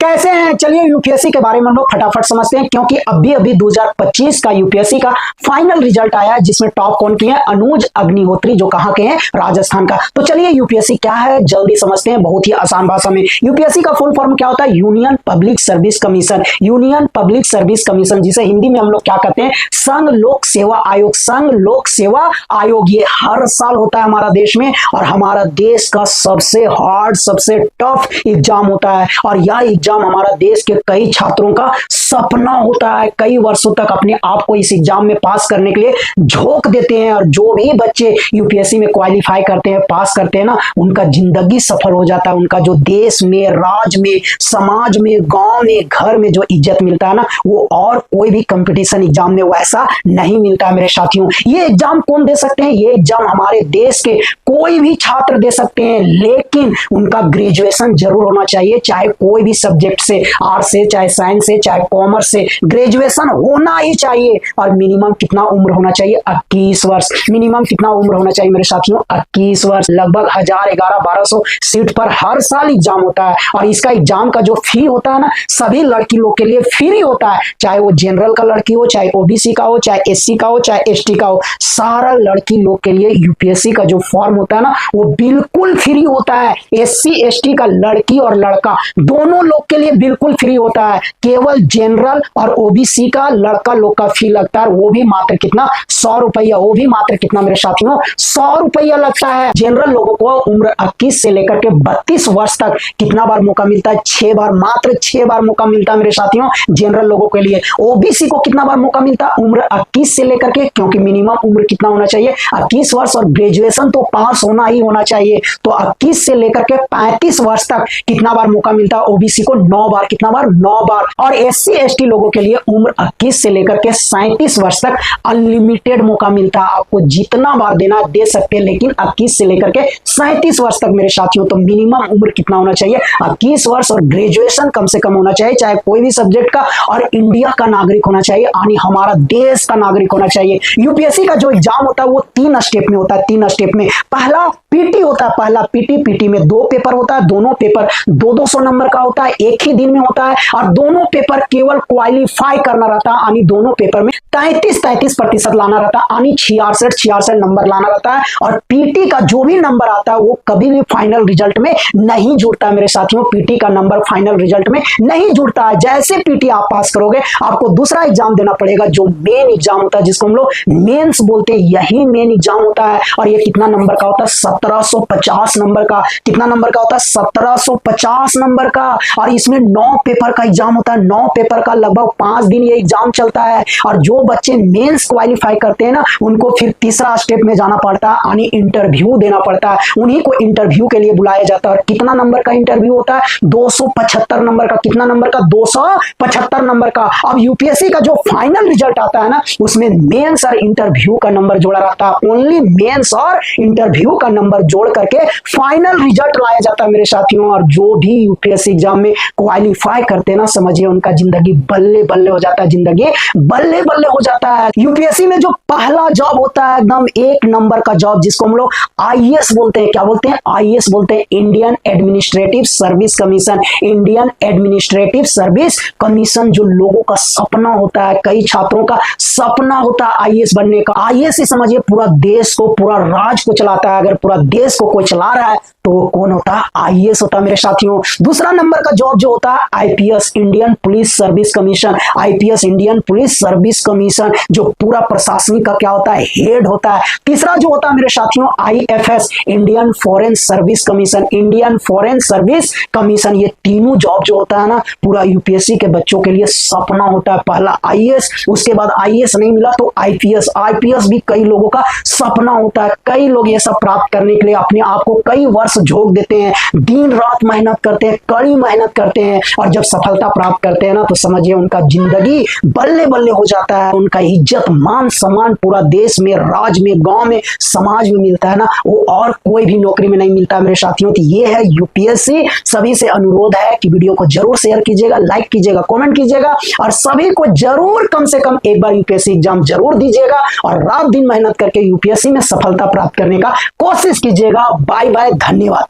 कैसे हैं? चलिए यूपीएससी के बारे में हम लोग फटाफट समझते हैं, क्योंकि अभी अभी 2025 का यूपीएससी का फाइनल रिजल्ट आया है, जिसमें टॉप कौन किए हैं? अनुज अग्निहोत्री, जो कहां के हैं? राजस्थान का। तो चलिए यूपीएससी क्या है जल्दी समझते हैं, बहुत ही आसान भाषा में। यूपीएससी का फुल फॉर्म क्या होता है? Union public service commission. Union public service commission, जिसे हिंदी में हम लोग क्या कहते हैं? संघ लोक सेवा आयोग। संघ लोक सेवा आयोग ये हर साल होता है हमारा देश में, और हमारा देश का सबसे हार्ड, सबसे टफ एग्जाम होता है। और यह एग्जाम हमारा देश के कई छात्रों का सपना होता है। कई वर्षों तक अपने आप को इस एग्जाम में पास करने के लिए झोंक देते हैं, और जो भी बच्चे यूपीएससी में क्वालिफाई करते हैं, पास करते हैं ना, उनका जिंदगी सफल हो जाता है। उनका जो देश में, राज्य में, समाज में, गांव में, घर में जो इज्जत मिलता है ना, वो और कोई भी कंपटीशन एग्जाम में वैसा नहीं मिलता है मेरे साथियों। ये एग्जाम कौन दे सकते हैं? ये एग्जाम हमारे देश के कोई भी छात्र दे सकते हैं, लेकिन उनका ग्रेजुएशन जरूर होना चाहिए, चाहे कोई भी सब्जेक्ट से, आर्ट्स से, चाहे साइंस से, चाहे कॉमर्स से, ग्रेजुएशन होना ही चाहिए। और मिनिमम कितना उम्र होना चाहिए? 21 वर्ष। मिनिमम कितना उम्र होना चाहिए मेरे साथियों? 21 वर्ष। लगभग 1000-1100-1200 सीट पर हर साल एग्जाम होता है, और इसका एग्जाम का जो फी होता है ना, सभी लड़की लोग के लिए फ्री होता है, चाहे वो जनरल का लड़की हो, चाहे ओबीसी का हो, चाहे एससी का हो, चाहे एसटी का हो। सारा लड़की लोग के लिए यूपीएससी का जो फॉर्म होता है ना, वो बिल्कुल फ्री होता है। एससी एसटी का लड़की और लड़का दोनों लोग के लिए बिल्कुल फ्री होता है। केवल जनरल और ओबीसी का लड़का लोग का फी लगता है, वो भी मात्र कितना? 100 रुपया। वो भी मात्र कितना मेरे साथियों? 100 रुपया लगता है। जनरल लोगों को उम्र 21 से लेकर के 32 वर्ष तक कितना बार मौका मिलता है? 6 बार। मात्र 6 बार मौका मिलता है मेरे साथियों जनरल लोगों के लिए। ओबीसी को कितना बार मौका मिलता है? उम्र 21 से लेकर के, क्योंकि मिनिमम उम्र कितना होना चाहिए? 21 वर्ष, और ग्रेजुएशन तो पास होना ही होना चाहिए। तो 21 से लेकर के 35 वर्ष तक कितना बार मौका मिलता है? ओबीसी को 9 बार। कितना बार? 9 बार। और एससी एसटी लोगों के लिए उम्र 21 से लेकर के 37 वर्ष तक अनलिमिटेड मौका मिलता है। आपको जितना बार देना दे सकते हैं, लेकिन 21 से लेकर के 37 वर्ष तक मेरे साथियों। तो मिनिमम उम्र कितना होना चाहिए? 21 वर्ष, और ग्रेजुएशन कम से कम होना चाहिए, चाहे कोई भी सब्जेक्ट का, और इंडिया का नागरिक होना चाहिए, यानी हमारा देश का नागरिक होना चाहिए। यूपीएससी का जो एग्जाम होता है वो 3 स्टेप में होता है। 3 स्टेप में। पहला पीटी होता है। पहला पीटी में 2 पेपर होता है। दोनों पेपर 200 नंबर का होता है, एक ही दिन में होता है, और दोनों पेपर केवल क्वालिफाई करना रहता है, यानी दोनों पेपर में 33% लाना रहता है, यानी 66 नंबर लाना रहता है। और पीटी का जो भी नंबर आता है वो कभी भी फाइनल रिजल्ट में नहीं जुड़ता है मेरे साथियों। पीटी का नंबर फाइनल रिजल्ट में नहीं जुड़ता है। जैसे पीटी आप पास करोगे, आपको दूसरा एग्जाम देना पड़ेगा, जो मेन एग्जाम होता है, जिसको हम लोग मेंस बोलते हैं। यही मेन एग्जाम होता है, और ये कितना नंबर का होता है? 1750 नंबर का। कितना नंबर का होता है? 1750 नंबर का। और इसमें 9 पेपर का एग्जाम होता है। 9 पेपर का लगभग 5 दिन ये एग्जाम चलता है। और जो बच्चे मेंस क्वालिफाई करते हैं ना, उनको फिर तीसरा स्टेप में जाना पड़ता है, यानी इंटरव्यू देना पड़ता है। उन्हीं को इंटरव्यू के लिए बुलाया जाता है। और कितना नंबर का इंटरव्यू होता है? 275 नंबर का। कितना नंबर का? 275 नंबर का। अब यूपीएससी का जो फाइनल रिजल्ट आता है ना, उसमें मेंस और इंटरव्यू का नंबर जोड़ा रहता है। ओनली मेंस और इंटरव्यू का नंबर जोड़ करके फाइनल रिजल्ट लाया जाता है मेरे साथियों। और जो भी यूपीएससी एग्जाम में क्वालिफाई करते हैं ना, समझिए उनका जिंदगी बल्ले बल्ले हो जाता है। जिंदगी बल्ले बल्ले हो जाता है। यूपीएससी में जो पहला जॉब होता है, एकदम 1 नंबर का जॉब, जिसको हम लोग आईएएस बोलते हैं। क्या बोलते हैं? आईएएस बोलते हैं, Indian administrative service commission. Indian administrative service commission, जो लोगों का सपना होता है, कई छात्रों का सपना होता है आईएएस बनने का। आईएएस ही समझिए पूरा देश को, पूरा राज्य को चलाता है। अगर पूरा देश को कोई चला रहा है तो वो कौन होता है? आईएएस होता है मेरे साथियों। दूसरा नंबर का जॉब जो होता है IPS, Indian police service commission. IPS, Indian police service commission, जो पूरा प्रशासनिक का क्या होता है? हेड होता है। तीसरा जो होता है मेरे साथियों IFS, Indian foreign service commission. Indian foreign service commission. ये तीनों जॉब जो होता है ना, पूरा यूपीएससी के बच्चों के लिए सपना होता है। पहला आईएएस, उसके बाद आईएएस नहीं मिला तो आईपीएस। आईपीएस भी कई लोगों का सपना होता है। कई लोग ये सब प्राप्त करने के लिए अपने आप को कई वर्ष झोंक देते हैं, दिन रात मेहनत करते हैं, कड़ी मेहनत करते हैं, और जब सफलता प्राप्त करते हैं ना, तो समझिए उनका जिंदगी बल्ले बल्ले हो जाता है। उनका इज्जत, मान सम्मान पूरा देश में, राज्य में, गांव में, समाज में मिलता है ना, वो और कोई भी नौकरी में नहीं मिलता मेरे साथियों। तो ये है यूपीएससी। सभी से अनुरोध है कि वीडियो को जरूर शेयर कीजिएगा, लाइक कीजिएगा, कमेंट कीजिएगा, और सभी को जरूर कम से कम एक बार यूपीएससी एग्जाम जरूर दीजिएगा, और रात दिन मेहनत करके यूपीएससी में सफलता प्राप्त करने का कोशिश कीजिएगा। बाय बाय, धन्यवाद।